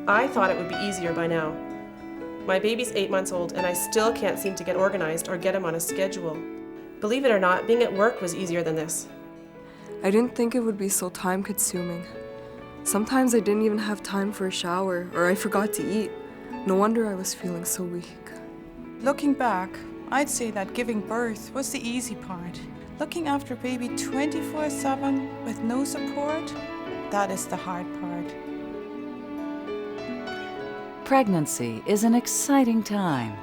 I thought it would be easier by now. My baby's 8 months old and I still can't seem to get organized or get him on a schedule. Believe it or not, being at work was easier than this. I didn't think it would be so time-consuming. Sometimes I didn't even have time for a shower, or I forgot to eat. No wonder I was feeling so weak. Looking back, I'd say that giving birth was the easy part. Looking after baby 24/7 with no support, that is the hard part. Pregnancy is an exciting time.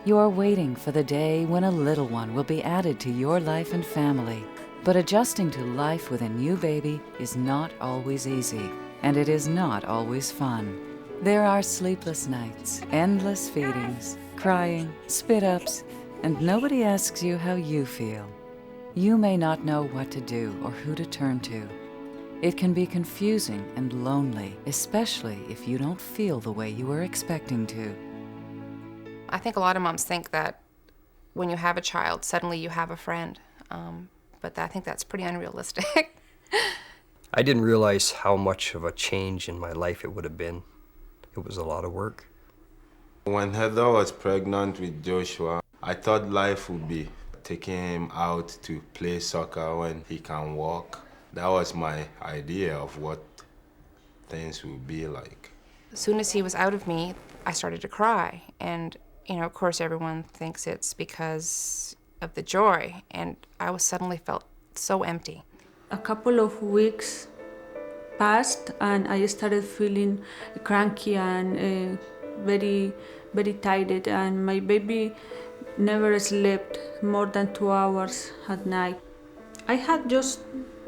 You're waiting for the day when a little one will be added to your life and family. But adjusting to life with a new baby is not always easy, and it is not always fun. There are sleepless nights, endless feedings, crying, spit-ups, and nobody asks you how you feel. You may not know what to do or who to turn to. It can be confusing and lonely, especially if you don't feel the way you were expecting to. I think a lot of moms think that when you have a child, suddenly you have a friend. But I think that's pretty unrealistic. I didn't realize how much of a change in my life it would have been. It was a lot of work. When Heather was pregnant with Joshua, I thought life would be taking him out to play soccer when he can walk. That was my idea of what things would be like. As soon as he was out of me, I started to cry. And, of course, everyone thinks it's because of the joy. And I suddenly felt so empty. A couple of weeks passed and I started feeling cranky and very, very tired. And my baby never slept more than 2 hours at night. I had just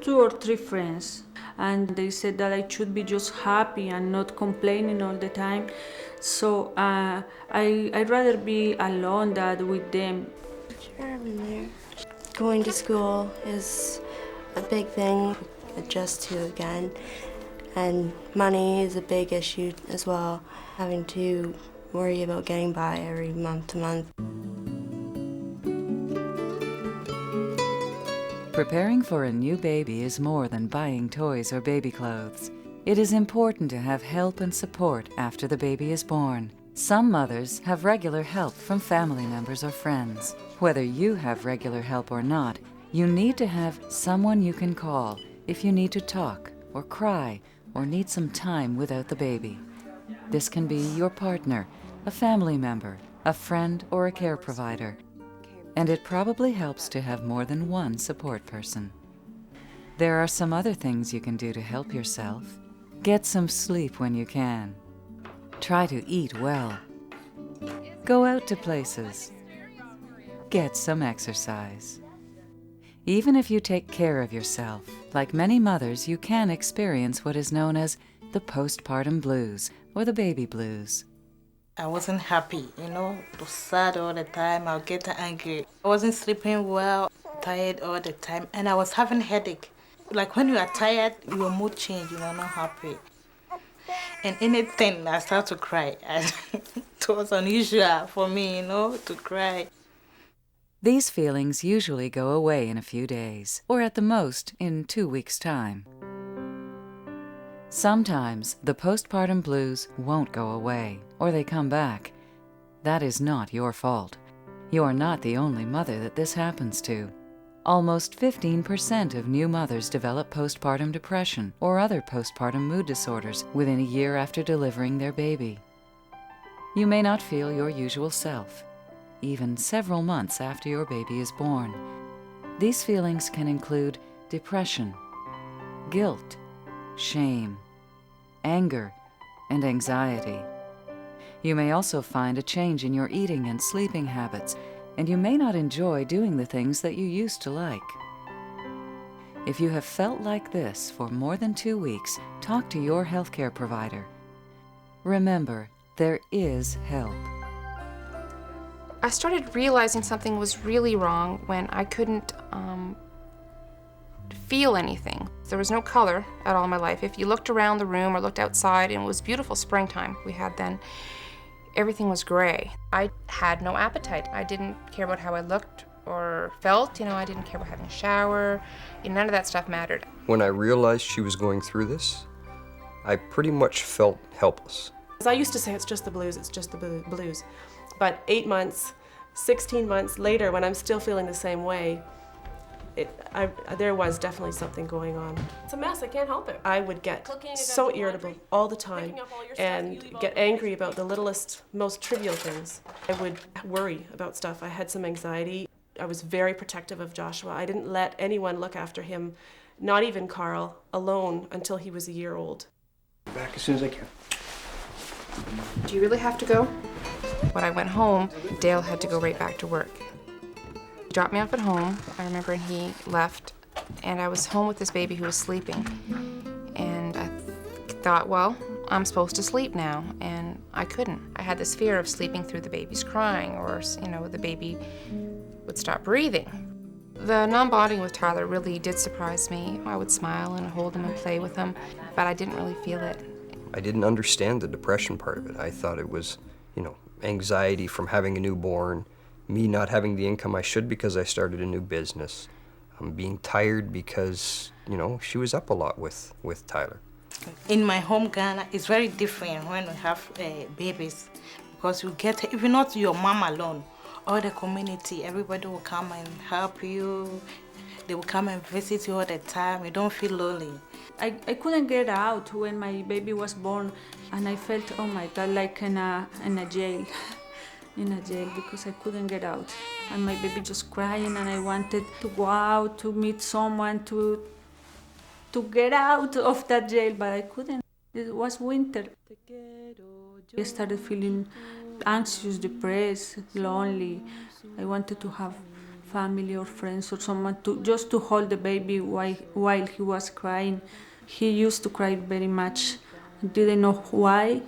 2 or 3 friends, and they said that I should be just happy and not complaining all the time. So I'd rather be alone than with them. Sure, I've been there. Going to school is a big thing to adjust to again, and money is a big issue as well, having to worry about getting by every month to month. Preparing for a new baby is more than buying toys or baby clothes. It is important to have help and support after the baby is born. Some mothers have regular help from family members or friends. Whether you have regular help or not, you need to have someone you can call if you need to talk or cry or need some time without the baby. This can be your partner, a family member, a friend, or a care provider. And it probably helps to have more than one support person. There are some other things you can do to help yourself. Get some sleep when you can. Try to eat well. Go out to places. Get some exercise. Even if you take care of yourself, like many mothers, you can experience what is known as the postpartum blues or the baby blues. I wasn't happy, it was sad all the time. I'll get angry. I wasn't sleeping well, tired all the time, and I was having headache. Like when you are tired, your mood change, not happy. And anything, I start to cry. It was unusual for me, to cry. These feelings usually go away in a few days, or at the most in 2 weeks' time. Sometimes the postpartum blues won't go away, or they come back. That is not your fault. You are not the only mother that this happens to. Almost 15% of new mothers develop postpartum depression or other postpartum mood disorders within a year after delivering their baby. You may not feel your usual self, even several months after your baby is born. These feelings can include depression, guilt, shame, anger, and anxiety. You may also find a change in your eating and sleeping habits, and you may not enjoy doing the things that you used to like. If you have felt like this for more than 2 weeks, talk to your healthcare provider. Remember, there is help. I started realizing something was really wrong when I couldn't feel anything. There was no color at all in my life. If you looked around the room or looked outside, and it was beautiful springtime we had then, everything was gray. I had no appetite. I didn't care about how I looked or felt. I didn't care about having a shower. None of that stuff mattered. When I realized she was going through this, I pretty much felt helpless. As I used to say, it's just the blues, it's just the blues. But 8 months, 16 months later, when I'm still feeling the same way, there was definitely something going on. It's a mess, I can't help it. I would get so irritable all the time and get angry about the littlest, most trivial things. I would worry about stuff. I had some anxiety. I was very protective of Joshua. I didn't let anyone look after him, not even Carl, alone until he was a year old. Back as soon as I can. Do you really have to go? When I went home, Dale had to go right back to work. He dropped me off at home, I remember, and he left. And I was home with this baby who was sleeping. And I thought, well, I'm supposed to sleep now, and I couldn't. I had this fear of sleeping through the baby's crying, or, the baby would stop breathing. The non-bonding with Tyler really did surprise me. I would smile and hold him and play with him, but I didn't really feel it. I didn't understand the depression part of it. I thought it was, anxiety from having a newborn, me not having the income I should because I started a new business, being tired because, she was up a lot with Tyler. In my home, Ghana, it's very different when we have babies, because you get, if you're not your mom alone, all the community, everybody will come and help you. They will come and visit you all the time. You don't feel lonely. I couldn't get out when my baby was born, and I felt, oh my God, like in a jail. In a jail, because I couldn't get out. And my baby just crying, and I wanted to go out, to meet someone, to get out of that jail, but I couldn't. It was winter. I started feeling anxious, depressed, lonely. I wanted to have family or friends or someone just to hold the baby while he was crying. He used to cry very much. I didn't know why.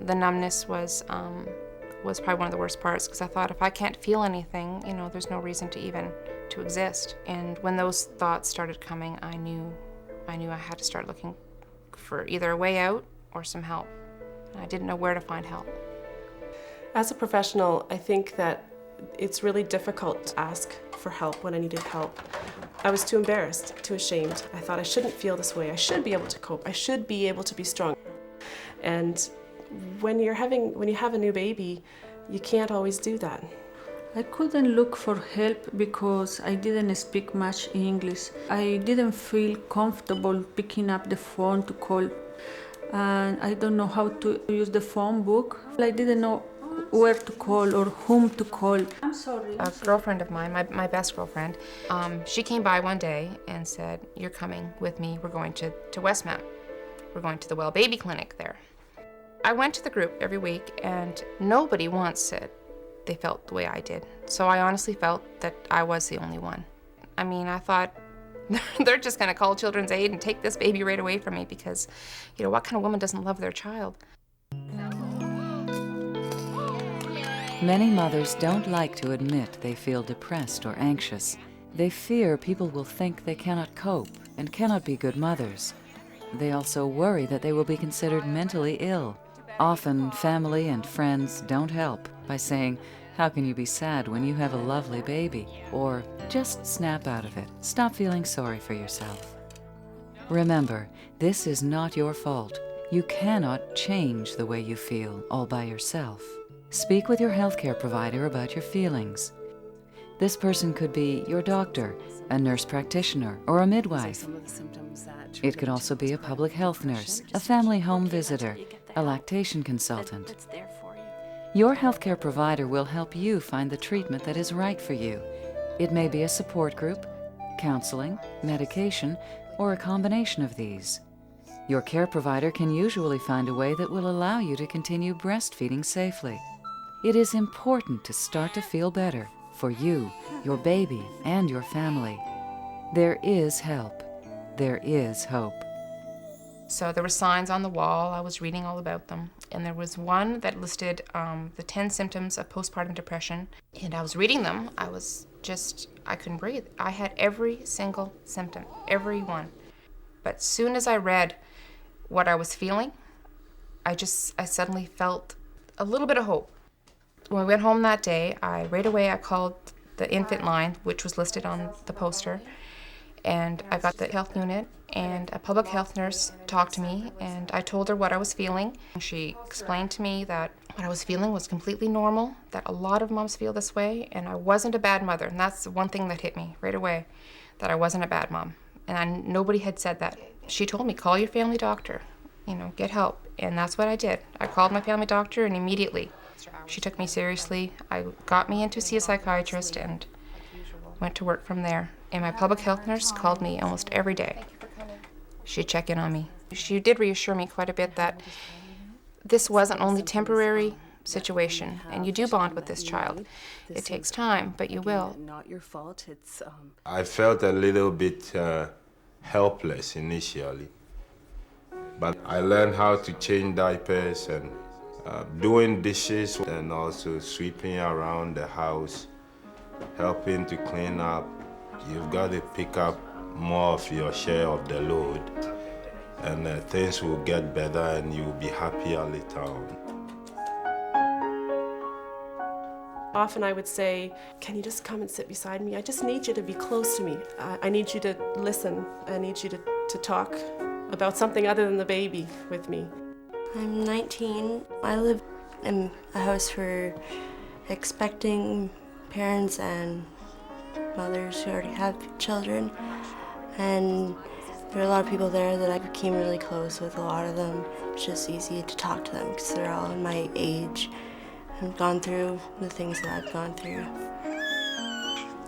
The numbness was probably one of the worst parts, because I thought, if I can't feel anything, there's no reason to exist. And when those thoughts started coming, I knew I had to start looking for either a way out or some help. And I didn't know where to find help. As a professional, I think that it's really difficult to ask for help when I needed help. I was too embarrassed, too ashamed. I thought I shouldn't feel this way. I should be able to cope. I should be able to be strong. And when you have a new baby, you can't always do that. I couldn't look for help because I didn't speak much English. I didn't feel comfortable picking up the phone to call. And I don't know how to use the phone book. I didn't know where to call or whom to call. I'm sorry. A girlfriend of mine, my best girlfriend, she came by one day and said, "You're coming with me. We're going to West Mount. We're going to the Well Baby Clinic there." I went to the group every week, and nobody once said they felt the way I did. So I honestly felt that I was the only one. I mean, I thought, they're just going to call Children's Aid and take this baby right away from me, because, what kind of woman doesn't love their child? Many mothers don't like to admit they feel depressed or anxious. They fear people will think they cannot cope and cannot be good mothers. They also worry that they will be considered mentally ill. Often, family and friends don't help by saying, "How can you be sad when you have a lovely baby?" Or, "Just snap out of it. Stop feeling sorry for yourself." Remember, this is not your fault. You cannot change the way you feel all by yourself. Speak with your healthcare provider about your feelings. This person could be your doctor, a nurse practitioner, or a midwife. It could also be a public health nurse, a family home visitor, a lactation consultant. Your healthcare provider will help you find the treatment that is right for you. It may be a support group, counseling, medication, or a combination of these. Your care provider can usually find a way that will allow you to continue breastfeeding safely. It is important to start to feel better for you, your baby, and your family. There is help. There is hope. So there were signs on the wall. I was reading all about them. And there was one that listed the 10 symptoms of postpartum depression. And I was reading them. I couldn't breathe. I had every single symptom, every one. But soon as I read what I was feeling, I suddenly felt a little bit of hope. When we went home that day, right away I called the infant line, which was listed on the poster. And I got the health unit, and a public health nurse talked to me, and I told her what I was feeling. She explained to me that what I was feeling was completely normal, that a lot of moms feel this way, and I wasn't a bad mother. And that's the one thing that hit me right away, that I wasn't a bad mom. And nobody had said that. She told me, call your family doctor, get help. And that's what I did. I called my family doctor, and immediately she took me seriously. I got me in to see a psychiatrist and went to work from there. And my public health nurse called me almost every day. She'd check in on me. She did reassure me quite a bit that this wasn't only temporary situation, and you do bond with this child. It takes time, but you will. Not your fault. It's I felt a little bit helpless initially, but I learned how to change diapers and doing dishes and also sweeping around the house, helping to clean up. You've got to pick up more of your share of the load, and things will get better and you'll be happier later on. Often I would say, can you just come and sit beside me? I just need you to be close to me. I need you to listen. I need you to talk about something other than the baby with me. I'm 19. I live in a house for expecting parents and mothers who already have children. And there are a lot of people there that I became really close with, a lot of them. It's just easy to talk to them because they're all in my age and gone through the things that I've gone through.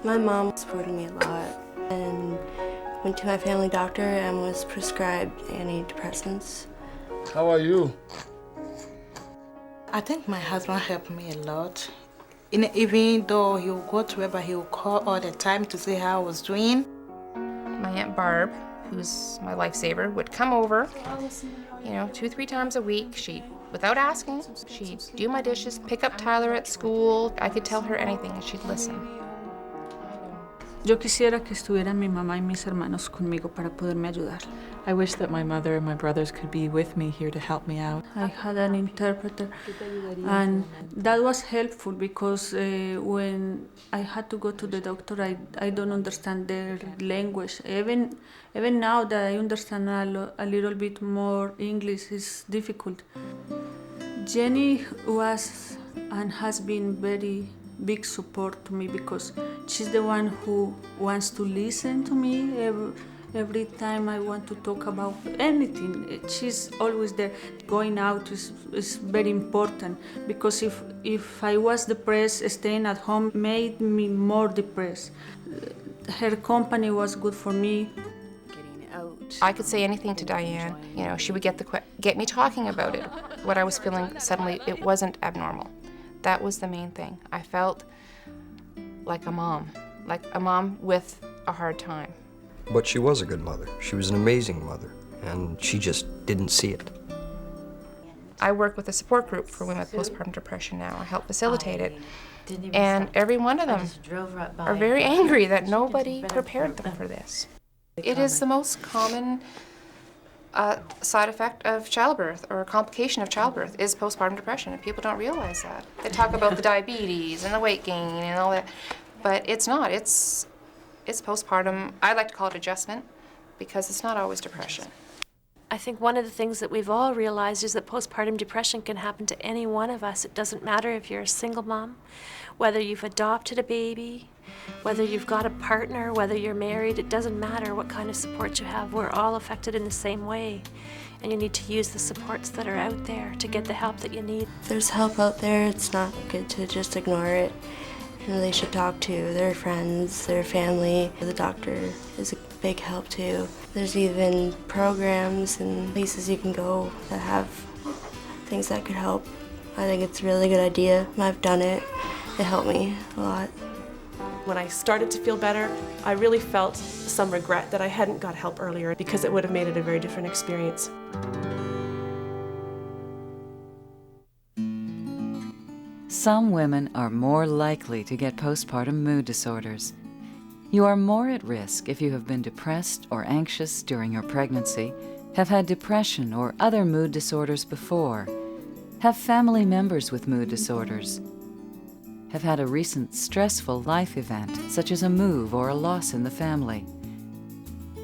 My mom supported me a lot and went to my family doctor and was prescribed antidepressants. How are you? I think my husband helped me a lot. Even though he would go to work, but he would call all the time to see how I was doing. My Aunt Barb, who's my lifesaver, would come over, 2-3 times a week. Without asking, she'd do my dishes, pick up Tyler at school. I could tell her anything and she'd listen. Yo quisiera que estuvieran mi mamá y mis hermanos conmigo para poderme ayudar. I wish that my mother and my brothers could be with me here to help me out. I had an interpreter, and that was helpful because when I had to go to the doctor, I don't understand their language. Even now that I understand a little bit more English, it's difficult. Jenny was and has been very big support to me because she's the one who wants to listen to me every time I want to talk about anything. She's always there. Going out is very important because if I was depressed, staying at home made me more depressed. Her company was good for me. I could say anything to Diane. She would get me talking about it. What I was feeling, suddenly it wasn't abnormal. That was the main thing. I felt like a mom with a hard time. But she was a good mother. She was an amazing mother, and she just didn't see it. I work with a support group for women with postpartum depression now. I help facilitate it. And every one of them are very angry that nobody prepared them for this. It is the most common side effect of childbirth, or a complication of childbirth, is postpartum depression, and people don't realize that. They talk about the diabetes and the weight gain and all that, but it's not. It's postpartum. I like to call it adjustment because it's not always depression. I think one of the things that we've all realized is that postpartum depression can happen to any one of us. It doesn't matter if you're a single mom, whether you've adopted a baby, whether you've got a partner, whether you're married. It doesn't matter what kind of support you have. We're all affected in the same way. And you need to use the supports that are out there to get the help that you need. There's help out there. It's not good to just ignore it. They should talk to their friends, their family. The doctor is a big help too. There's even programs and places you can go that have things that could help. I think it's a really good idea. I've done it. It helped me a lot. When I started to feel better, I really felt some regret that I hadn't got help earlier because it would have made it a very different experience. Some women are more likely to get postpartum mood disorders. You are more at risk if you have been depressed or anxious during your pregnancy, have had depression or other mood disorders before, have family members with mood disorders, have had a recent stressful life event such as a move or a loss in the family,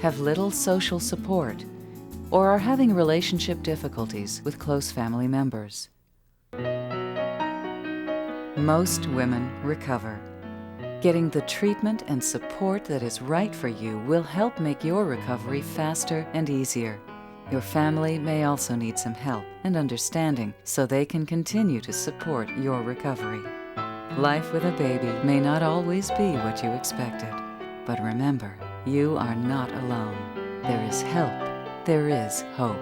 have little social support, or are having relationship difficulties with close family members. Most women recover. Getting the treatment and support that is right for you will help make your recovery faster and easier. Your family may also need some help and understanding so they can continue to support your recovery. Life with a baby may not always be what you expected, but remember, you are not alone. There is help. There is hope.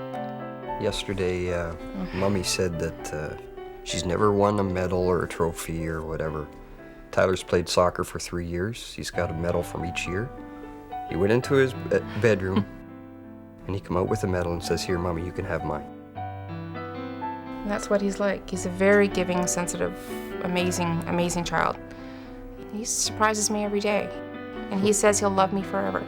Yesterday, Mommy said that she's never won a medal or a trophy or whatever. Tyler's played soccer for 3 years. He's got a medal from each year. He went into his bedroom and he come out with a medal and says, "Here, Mommy, you can have mine." And that's what he's like. He's a very giving, sensitive, amazing child. He surprises me every day. And he says he'll love me forever.